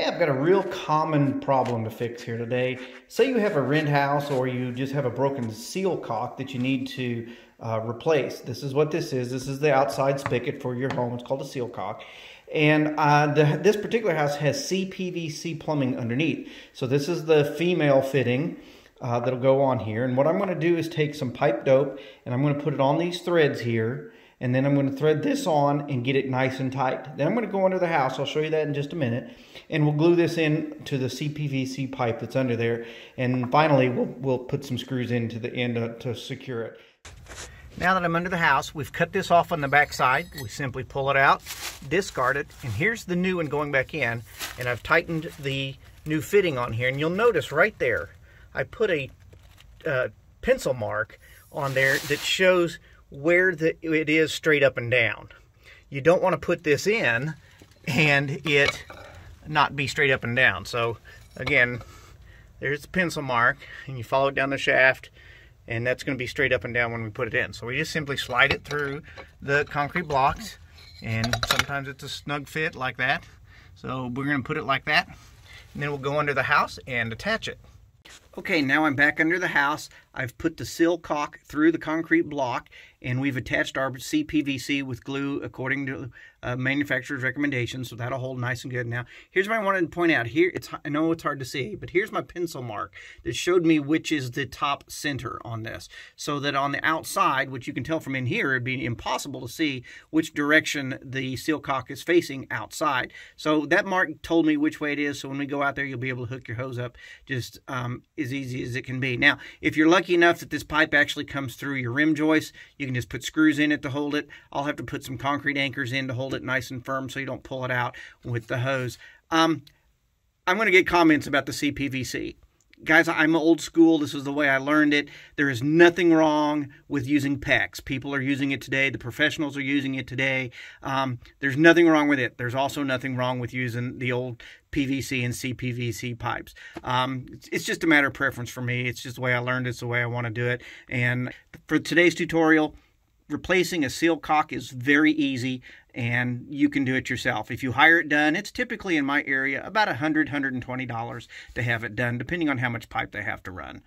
I've got a real common problem to fix here today. Say you have a rent house or you just have a broken sill-cock that you need to replace. This is what this is. This is the outside spigot for your home. It's called a sill-cock. And this particular house has CPVC plumbing underneath. So this is the female fitting that'll go on here. And what I'm going to do is take some pipe dope and I'm going to put it on these threads here. And then I'm going to thread this on and get it nice and tight. Then I'm going to go under the house. I'll show you that in just a minute. And we'll glue this in to the CPVC pipe that's under there. And finally, we'll put some screws into the end to secure it. Now that I'm under the house, we've cut this off on the back side. We simply pull it out, discard it, and here's the new one going back in. And I've tightened the new fitting on here. And you'll notice right there, I put a pencil mark on there that shows where it is straight up and down. You don't want to put this in and it not be straight up and down. So again, there's the pencil mark and you follow it down the shaft and that's going to be straight up and down when we put it in. So we just simply slide it through the concrete blocks, and sometimes it's a snug fit like that. So we're going to put it like that, and then we'll go under the house and attach it. Okay, now I'm back under the house. I've put the sill-cock through the concrete block, and we've attached our CPVC with glue according to manufacturer's recommendations, so that'll hold nice and good. Now, here's what I wanted to point out. Here, I know it's hard to see, but here's my pencil mark that showed me which is the top center on this, so that on the outside, which you can tell from in here, it'd be impossible to see which direction the sill-cock is facing outside. So that mark told me which way it is, so when we go out there, you'll be able to hook your hose up just as easy as it can be. Now, if you're lucky enough that this pipe actually comes through your rim joist, you can just put screws in it to hold it. I'll have to put some concrete anchors in to hold it nice and firm so you don't pull it out with the hose. I'm going to get comments about the CPVC. Guys, I'm old school. This is the way I learned it. There is nothing wrong with using PEX. People are using it today. The professionals are using it today. There's nothing wrong with it. There's also nothing wrong with using the old PVC and CPVC pipes. It's just a matter of preference for me. It's just the way I learned it. It's the way I want to do it. And for today's tutorial, replacing a sill-cock is very easy, and you can do it yourself. If you hire it done, it's typically in my area about $100, $120 to have it done, depending on how much pipe they have to run.